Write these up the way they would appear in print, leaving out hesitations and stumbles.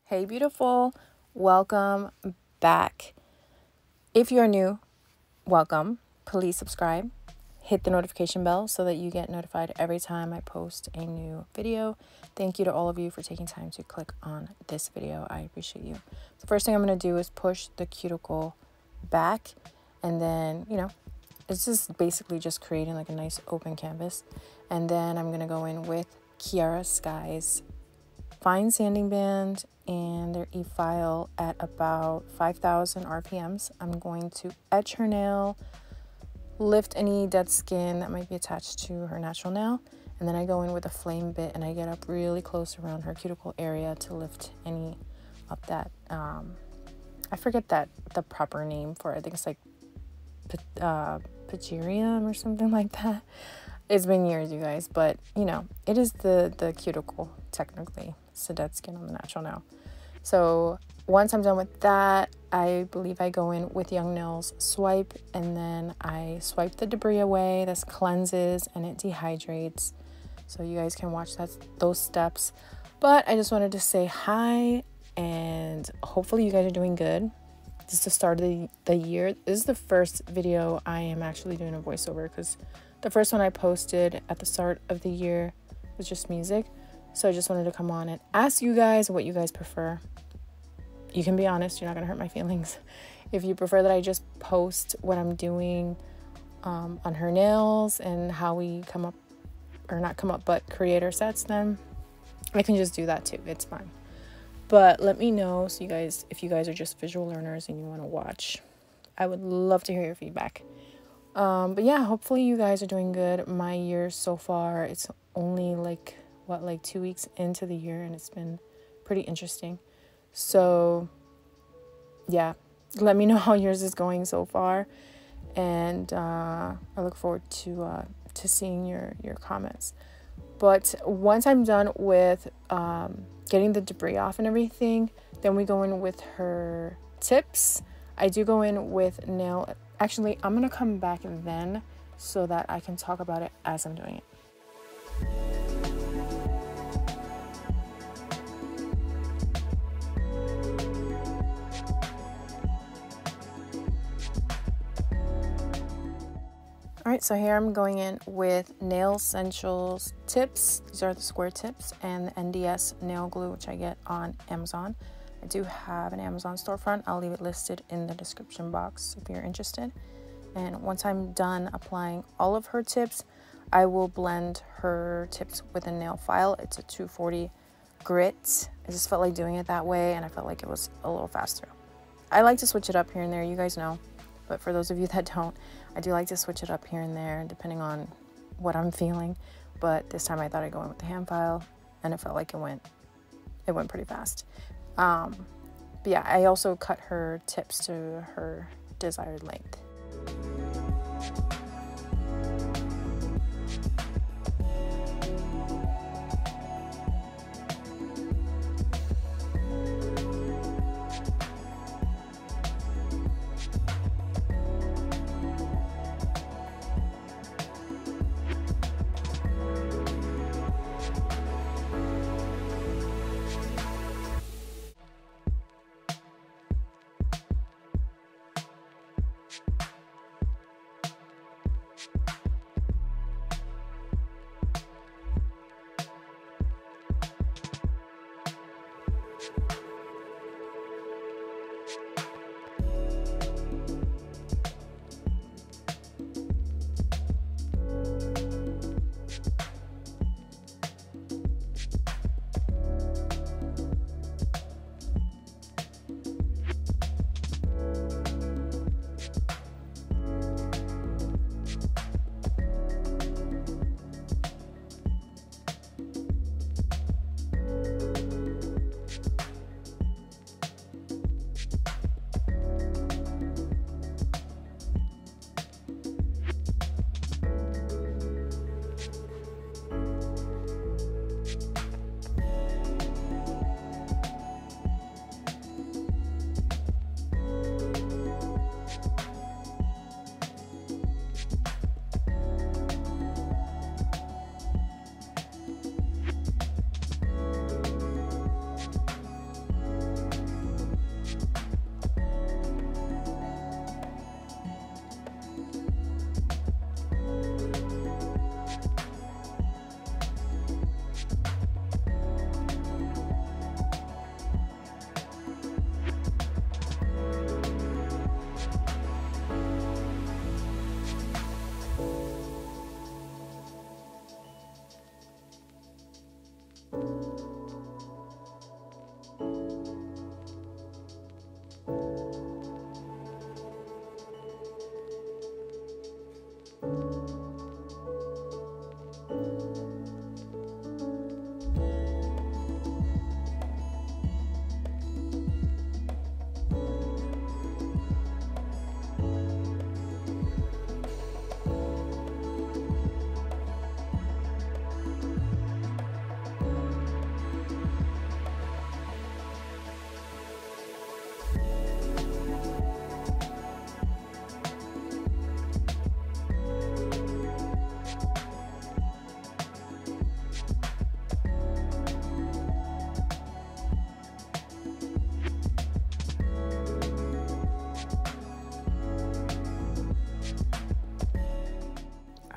Hey beautiful, welcome back. If you're new, welcome. Please subscribe, hit the notification bell so that you get notified every time I post a new video. Thank you to all of you for taking time to click on this video. I appreciate you. The first thing I'm going to do is push the cuticle back, and then, it's just basically just creating like a nice open canvas. And then I'm going to go in with Kiara Sky's fine sanding band and their e-file at about 5,000 RPMs. I'm going to etch her nail, lift any dead skin that might be attached to her natural nail, and then I go in with a flame bit and I get up really close around her cuticle area to lift any up that, I forget the proper name for it. I think it's like Pagerium or something like that. It's been years, you guys, but it is the cuticle technically. It's the dead skin on the natural nail. So once I'm done with that, I believe I go in with Young Nails Swipe, and then I swipe the debris away. This cleanses and it dehydrates. So you guys can watch those steps. But I just wanted to say hi, and hopefully you guys are doing good. This is the start of the year. This is the first video I am actually doing a voiceover, because the first one I posted at the start of the year was just music. So I just wanted to come on and ask you guys what you guys prefer. You can be honest, you're not gonna hurt my feelings. If you prefer that I just post what I'm doing on her nails and how we come up, or not come up, but create our sets, then I can just do that too. It's fine. But let me know, so if you guys are just visual learners and you want to watch, I would love to hear your feedback. But yeah, hopefully you guys are doing good. My year so far, it's only like 2 weeks into the year, and it's been pretty interesting. So yeah, let me know how yours is going so far, and I look forward to seeing your comments. But once I'm done with getting the debris off and everything, then we go in with her tips. I do go in with nail. Actually, I'm gonna come back then so that I can talk about it as I'm doing it. Alright, so here I'm going in with Nail Essentials tips. These are the square tips, and the NDS nail glue, which I get on Amazon. I do have an Amazon storefront. I'll leave it listed in the description box if you're interested. And once I'm done applying all of her tips, I will blend her tips with a nail file. It's a 240 grit. I just felt like doing it that way, and I felt like it was a little faster. I like to switch it up here and there, you guys know. But for those of you that don't, I do like to switch it up here and there depending on what I'm feeling. But this time I thought I'd go in with the hand file, and it felt like it went pretty fast. But yeah, I also cut her tips to her desired length.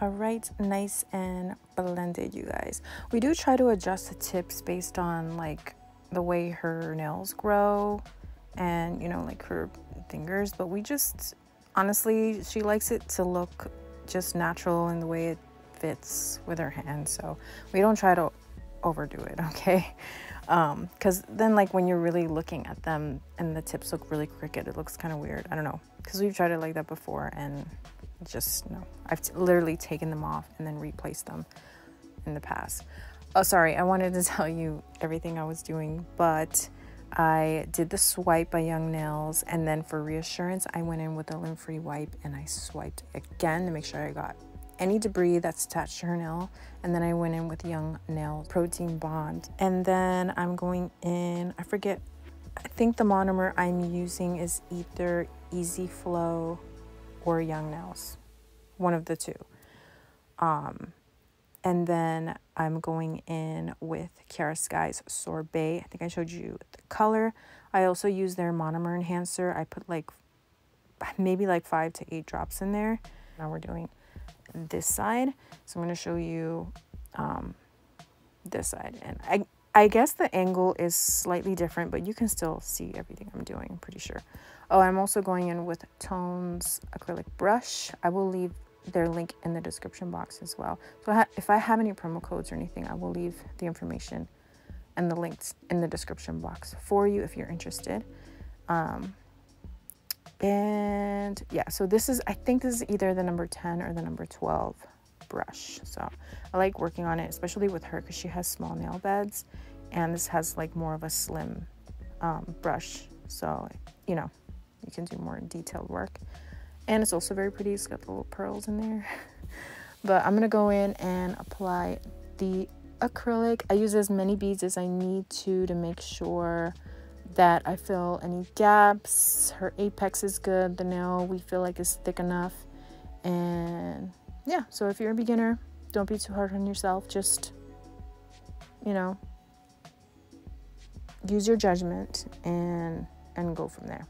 All right, nice and blended, you guys. We do try to adjust the tips based on like the way her nails grow and, you know, like her fingers, but we just, honestly, she likes it to look just natural in the way it fits with her hand, so we don't try to overdo it, okay? Because then like when you're really looking at them and the tips look really crooked, it looks kind of weird. I don't know, because we've tried it like that before and just no. I've literally taken them off and then replaced them in the past. Oh, sorry, I wanted to tell you everything I was doing, but I did the swipe by Young Nails, and then for reassurance, I went in with a lint-free wipe and I swiped again to make sure I got any debris that's attached to her nail, and then I went in with Young Nails Protein Bond, and then I'm going in, I think the monomer I'm using is either Easy Flow or Young Nails, one of the two. And then I'm going in with Kiara Sky's Sorbet. I think I showed you the color. I also use their monomer enhancer. I put like maybe like 5 to 8 drops in there. Now we're doing this side, so I'm going to show you this side, and I guess the angle is slightly different, but you can still see everything I'm doing, I'm pretty sure. Oh, I'm also going in with Tone's acrylic brush. I will leave their link in the description box as well, so if I have any promo codes or anything, I will leave the information and the links in the description box for you if you're interested. And yeah, so this is, I think this is either the number 10 or the number 12 brush. So I like working on it, especially with her because she has small nail beds, and this has like more of a slim brush. So, you know, you can do more detailed work. And it's also very pretty. It's got the little pearls in there. But I'm going to go in and apply the acrylic. I use as many beads as I need to make sure that I fill any gaps. Her apex is good. The nail we feel like is thick enough. And yeah, so if you're a beginner, don't be too hard on yourself. Just, you know, use your judgment and go from there.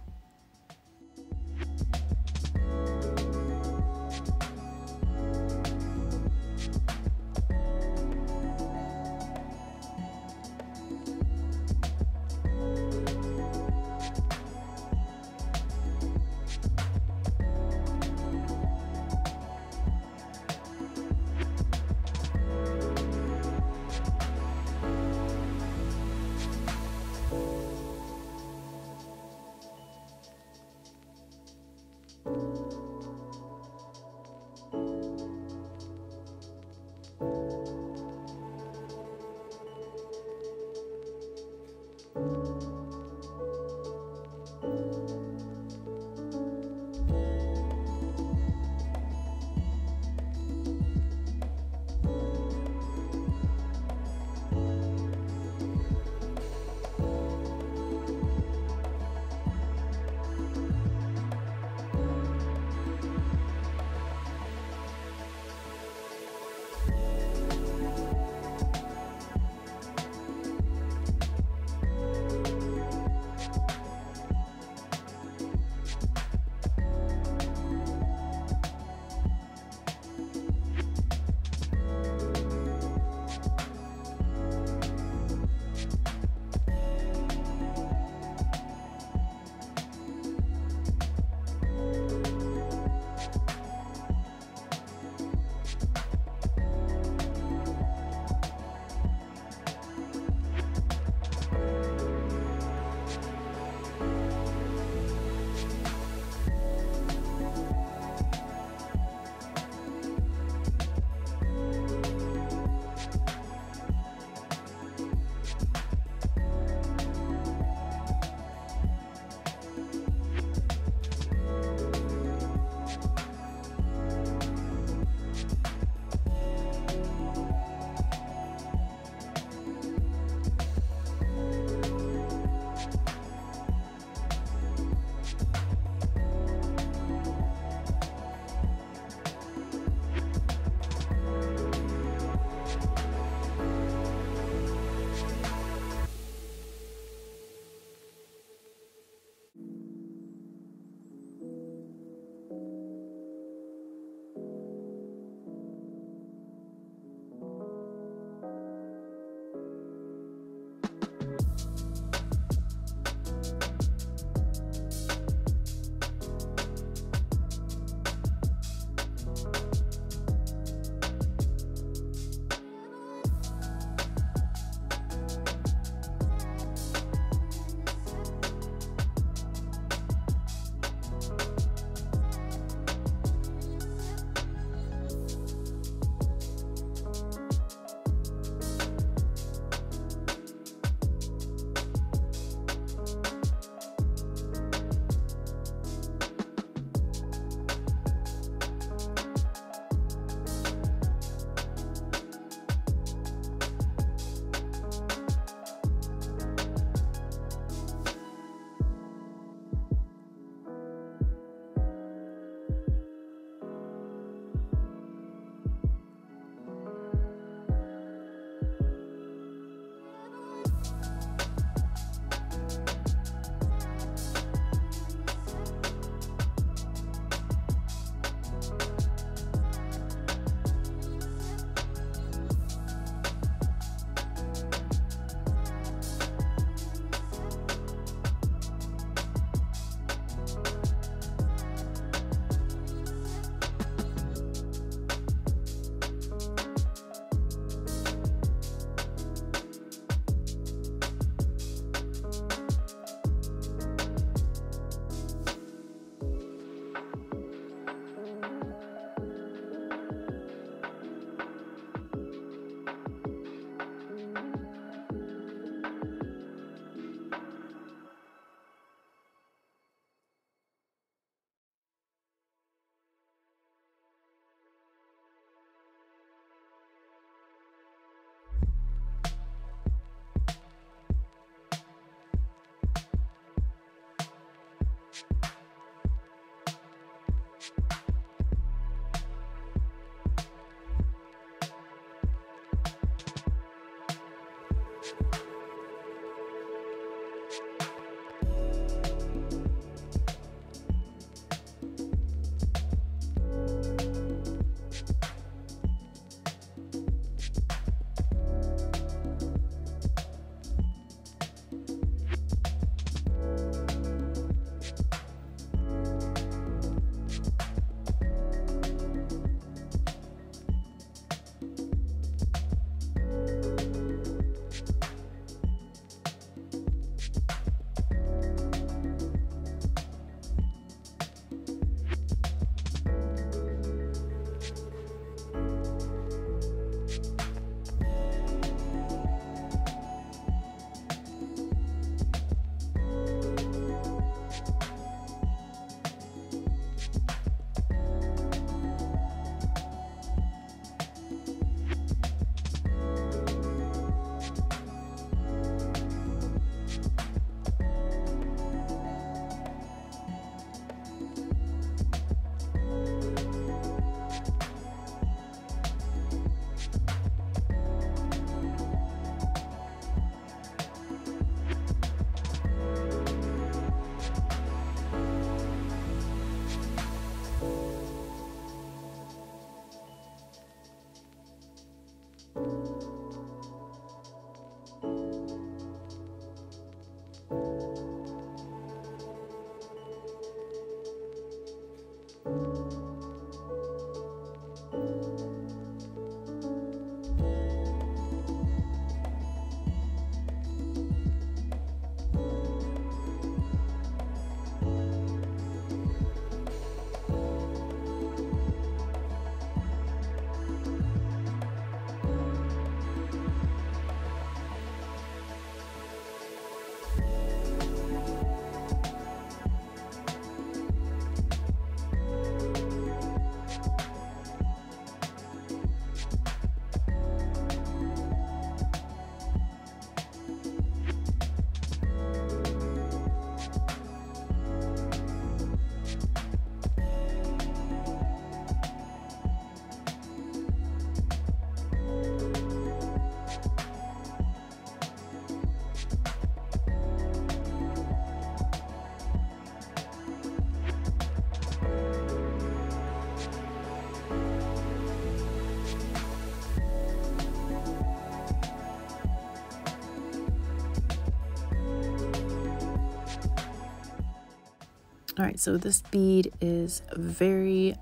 All right, so this bead is very,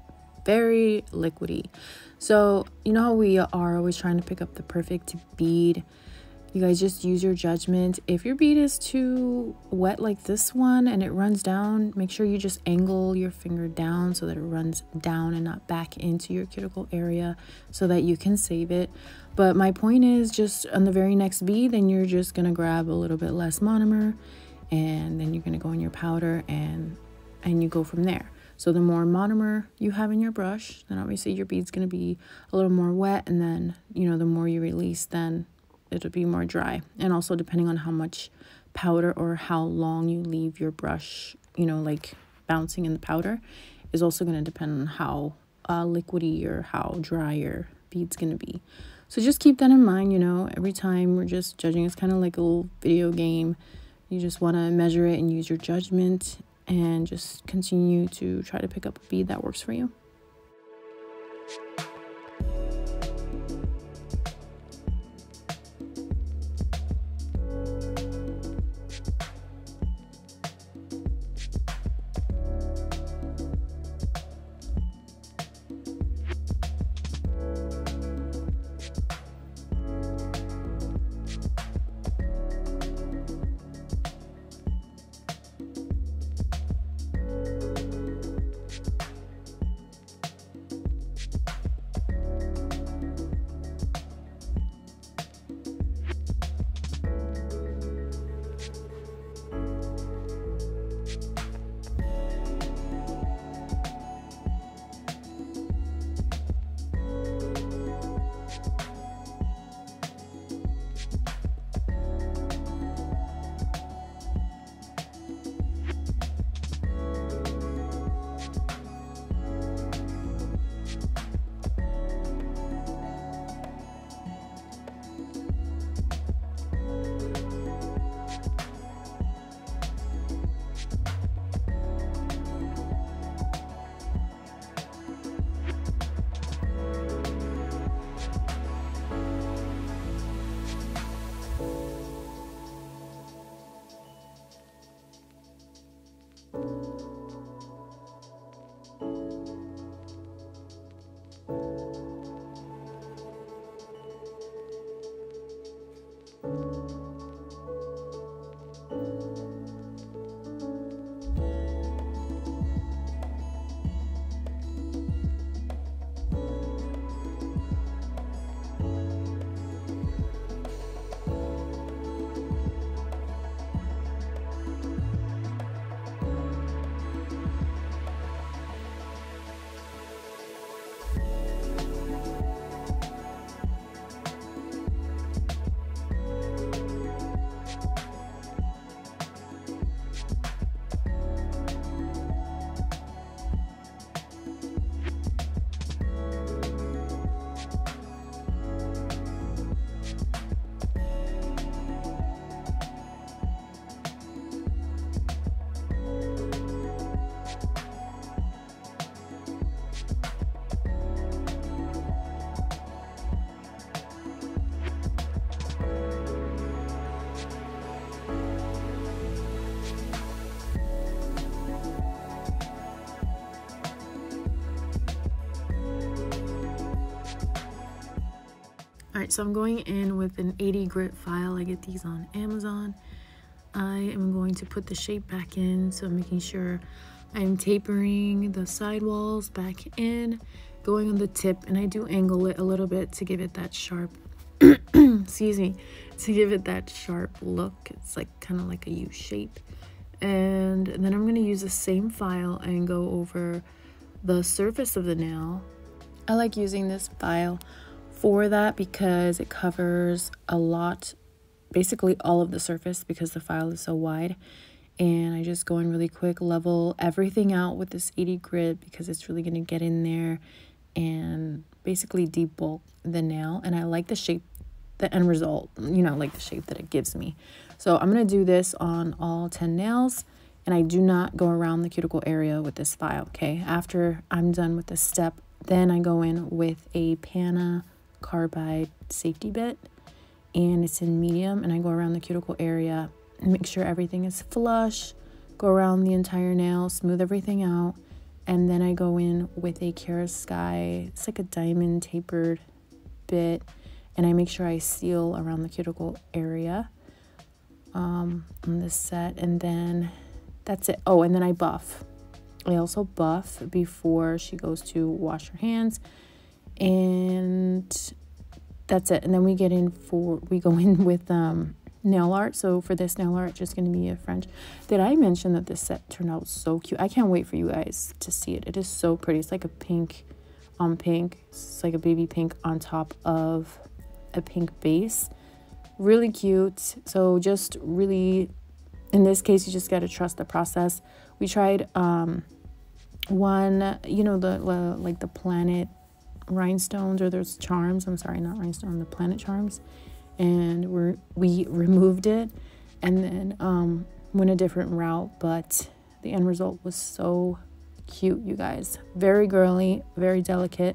very liquidy. So you know how we are always trying to pick up the perfect bead? You guys just use your judgment. If your bead is too wet like this one and it runs down, make sure you just angle your finger down so that it runs down and not back into your cuticle area so that you can save it. But my point is, just on the very next bead, then you're just gonna grab a little bit less monomer, and then you're gonna go in your powder and you go from there. So the more monomer you have in your brush, then obviously your bead's gonna be a little more wet, and then, you know, the more you release, then it'll be more dry. And also depending on how much powder or how long you leave your brush, you know, like bouncing in the powder, is also going to depend on how liquidy or how dry your bead's going to be. So just keep that in mind, you know, every time we're just judging. It's kind of like a little video game. You just want to measure it and use your judgment and just continue to try to pick up a bead that works for you. All right, so I'm going in with an 80 grit file. I get these on Amazon. I am going to put the shape back in, so I'm making sure I'm tapering the side walls back in, going on the tip, and I do angle it a little bit to give it that sharp, excuse me, to give it that sharp look. It's like kind of like a U shape. And then I'm going to use the same file and go over the surface of the nail. I like using this file for that because it covers a lot, basically all of the surface, because the file is so wide. And I just go in really quick, level everything out with this 80 grit because it's really going to get in there and basically debulk the nail. And I like the shape, the end result, you know, like the shape that it gives me. So I'm going to do this on all 10 nails, and I do not go around the cuticle area with this file, okay? After I'm done with this step, then I go in with a Pana carbide safety bit, and it's in medium, and I go around the cuticle area and make sure everything is flush, go around the entire nail, smooth everything out, and then I go in with a Kiara Sky. It's like a diamond tapered bit, and I make sure I seal around the cuticle area on this set, and then that's it. Oh, and then I buff. I also buff before she goes to wash her hands, and that's it. And then we go in with nail art. So for this nail art, just going to be a French. Did I mention that this set turned out so cute? I can't wait for you guys to see it. It is so pretty. It's like a pink on pink. It's like a baby pink on top of a pink base. Really cute. So just really, in this case, you just got to trust the process. We tried one, you know, like the planet rhinestones, or there's charms. I'm sorry, not rhinestone, the planet charms. And we removed it and then went a different route, but the end result was so cute, you guys. Very girly, very delicate.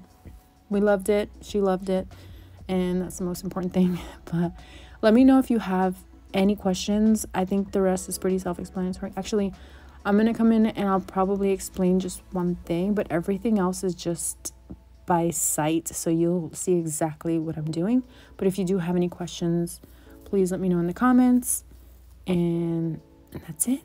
We loved it. She loved it, and that's the most important thing. But let me know if you have any questions. I think the rest is pretty self-explanatory. Actually, I'm gonna come in and I'll probably explain just one thing, but everything else is just by sight, so you'll see exactly what I'm doing. But if you do have any questions, please let me know in the comments, and that's it.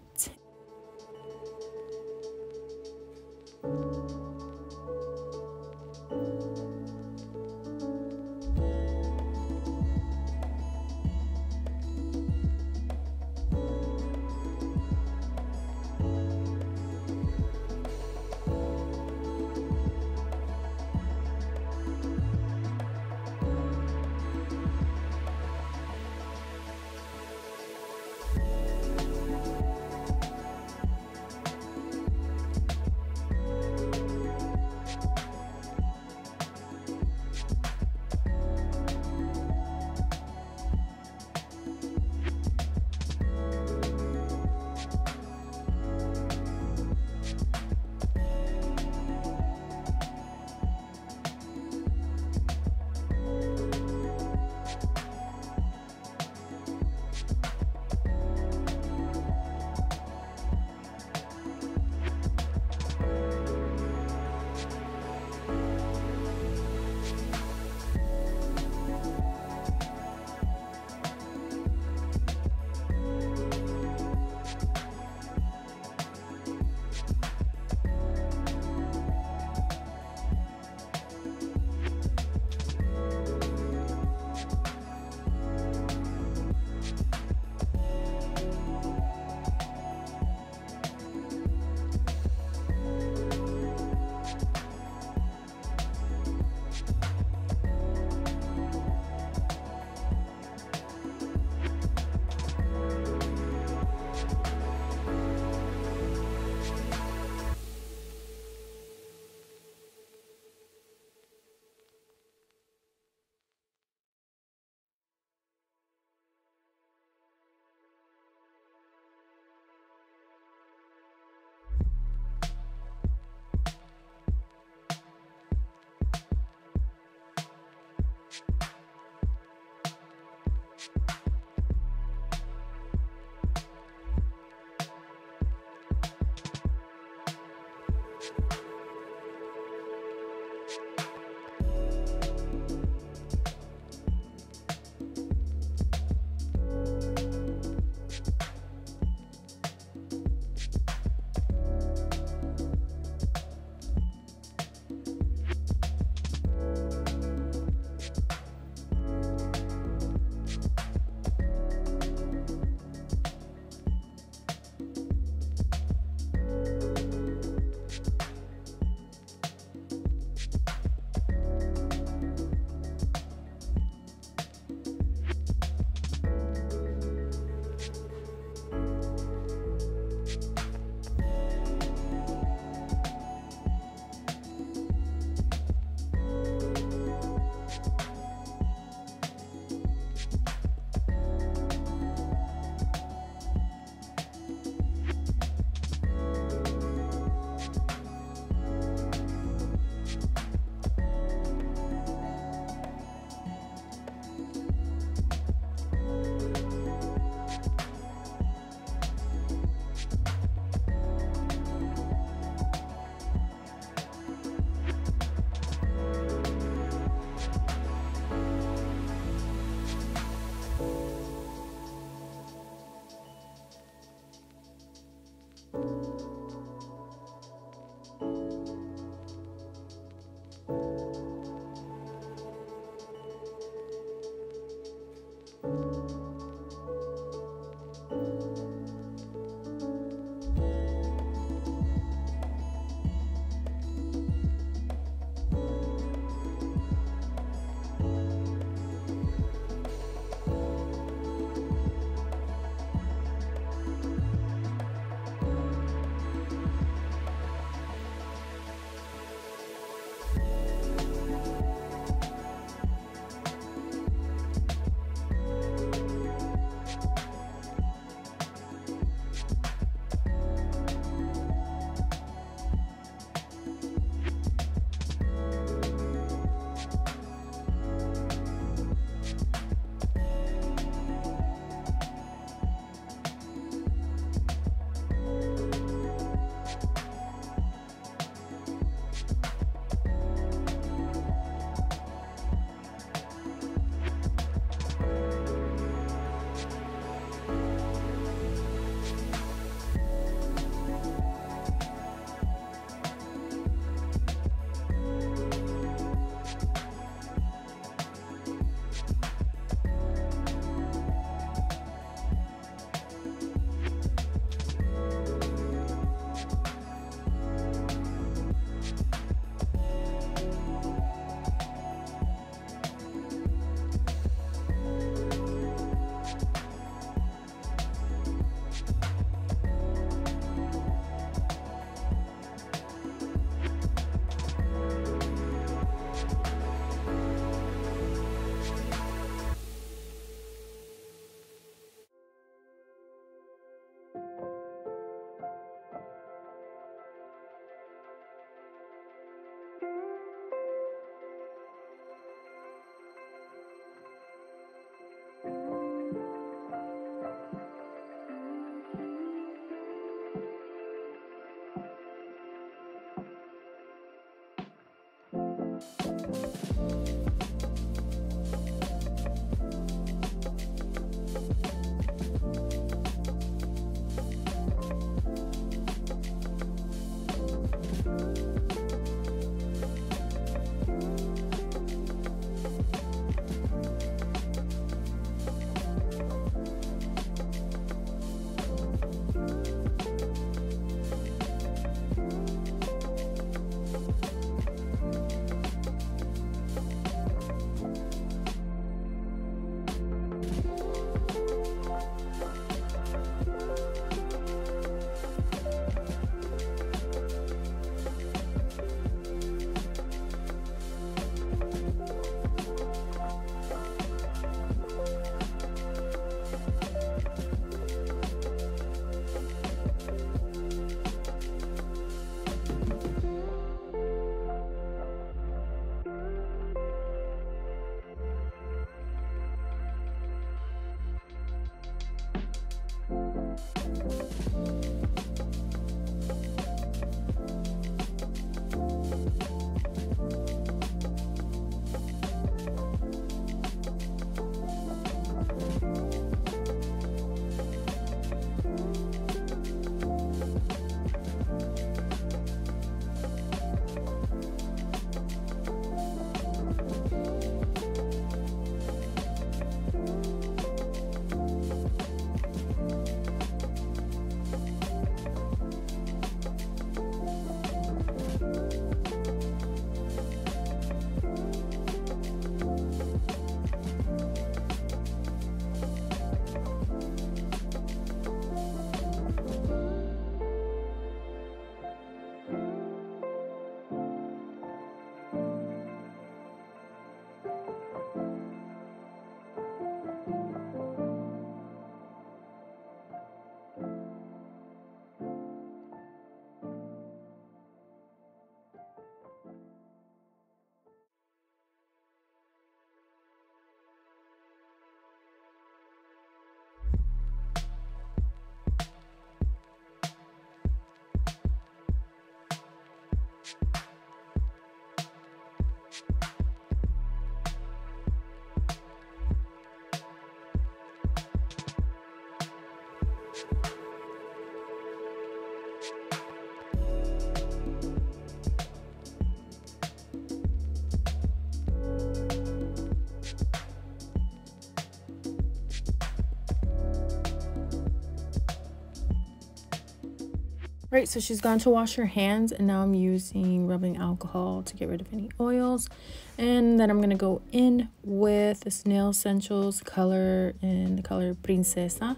Right, so she's gone to wash her hands, and now I'm using rubbing alcohol to get rid of any oils. And then I'm going to go in with this Nail Essentials color in the color Princesa.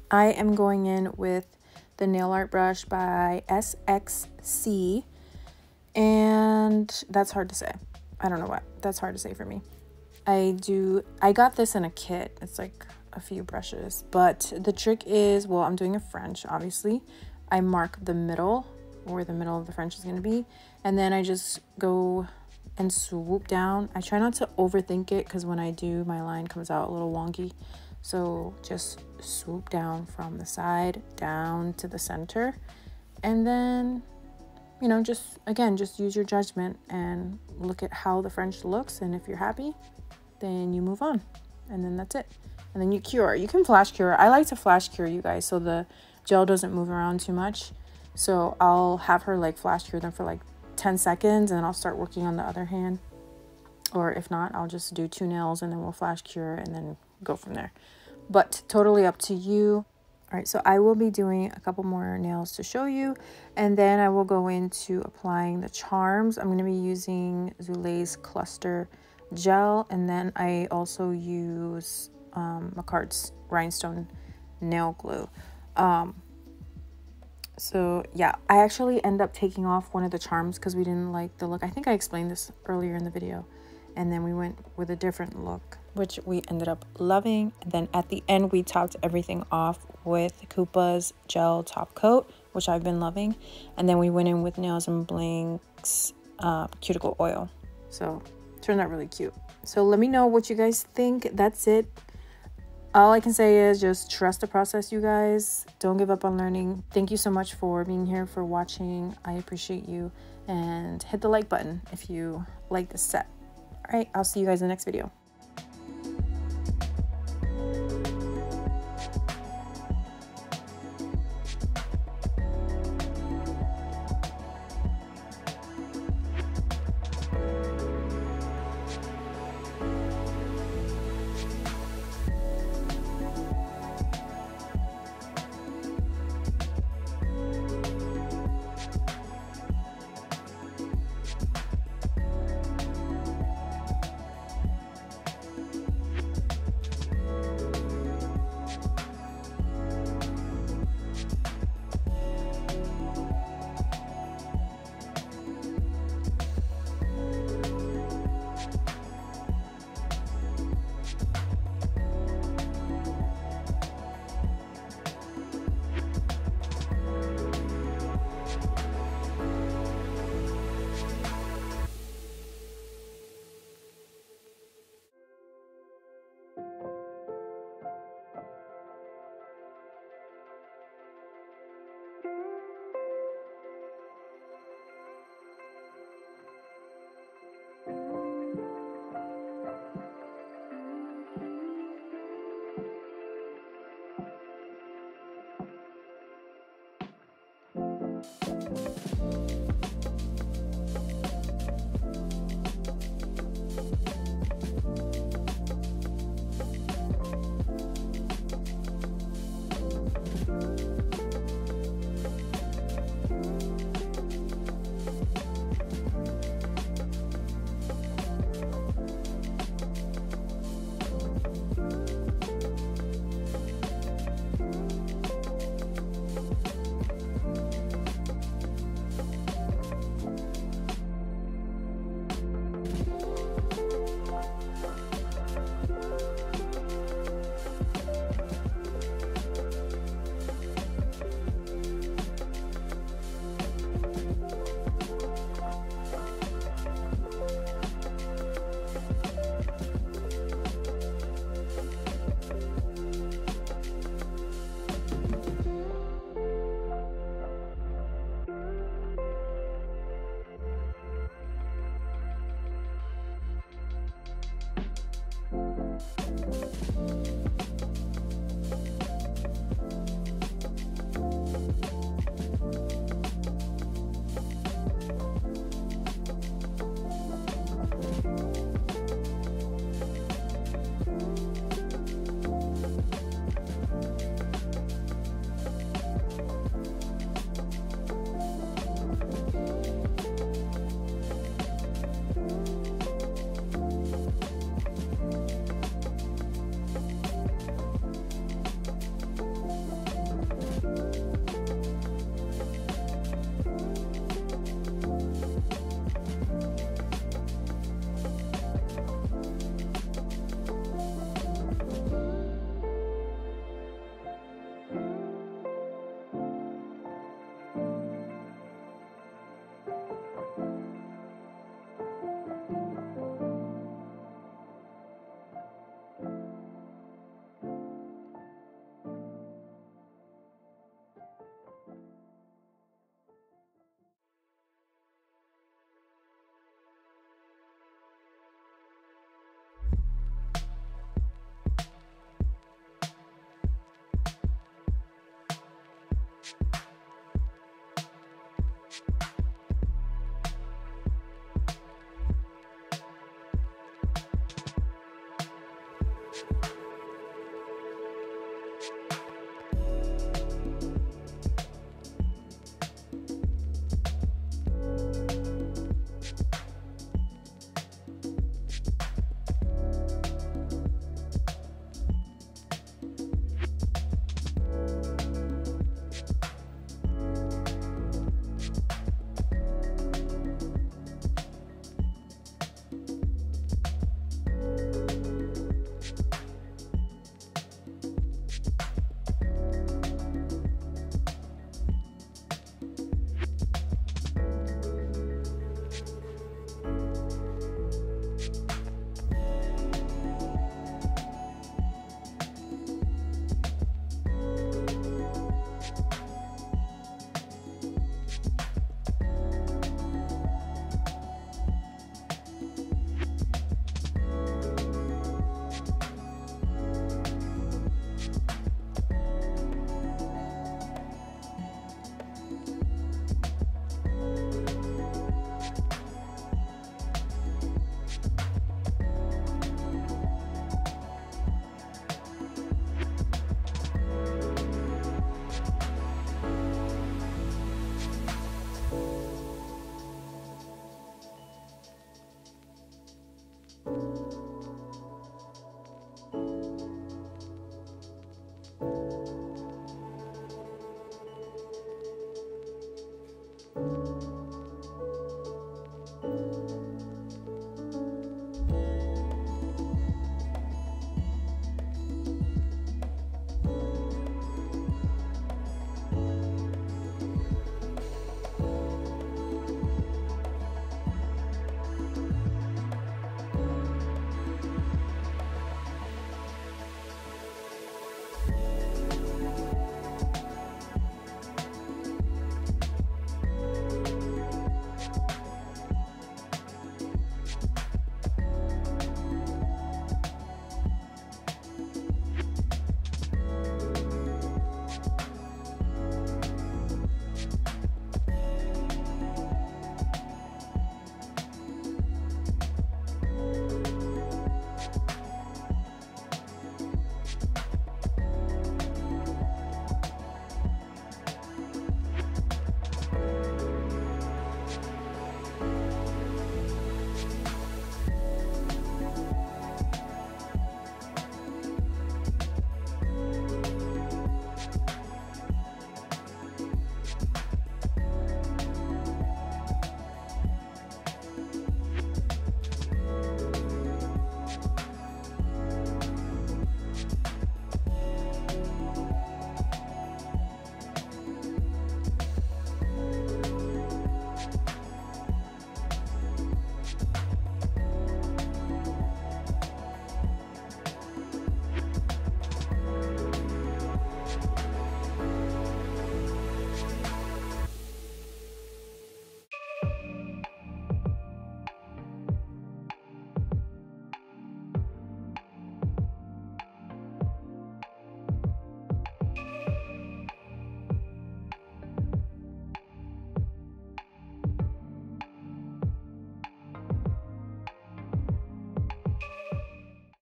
I am going in with the nail art brush by SXC, and that's hard to say. I don't know what. That's hard to say for me. I got this in a kit. It's like a few brushes, but the trick is, well, I'm doing a French, obviously. I mark the middle, where the middle of the French is going to be, and then I just go and swoop down. I try not to overthink it because when I do, my line comes out a little wonky. So just swoop down from the side down to the center, and then, you know, just use your judgment and look at how the French looks, and if you're happy, then you move on, and then that's it. And then you cure. You can flash cure. I like to flash cure, you guys, so the gel doesn't move around too much. So I'll have her like flash cure them for like 10 seconds, and then I'll start working on the other hand. Or if not, I'll just do 2 nails and then we'll flash cure and then go from there. But totally up to you. All right, so I will be doing a couple more nails to show you, and then I will go into applying the charms. I'm going to be using Zulay's Cluster Gel, and then I also use Macquart's Rhinestone Nail Glue. So yeah, I actually end up taking off one of the charms because we didn't like the look. I think I explained this earlier in the video, and then we went with a different look, which we ended up loving. And then at the end, we topped everything off with Koopa's gel top coat, which I've been loving. And then we went in with Nails and Blink's cuticle oil. So turned out really cute. So let me know what you guys think. That's it. All I can say is just trust the process, you guys. Don't give up on learning. Thank you so much for being here, for watching. I appreciate you. And hit the like button if you like this set. All right, I'll see you guys in the next video.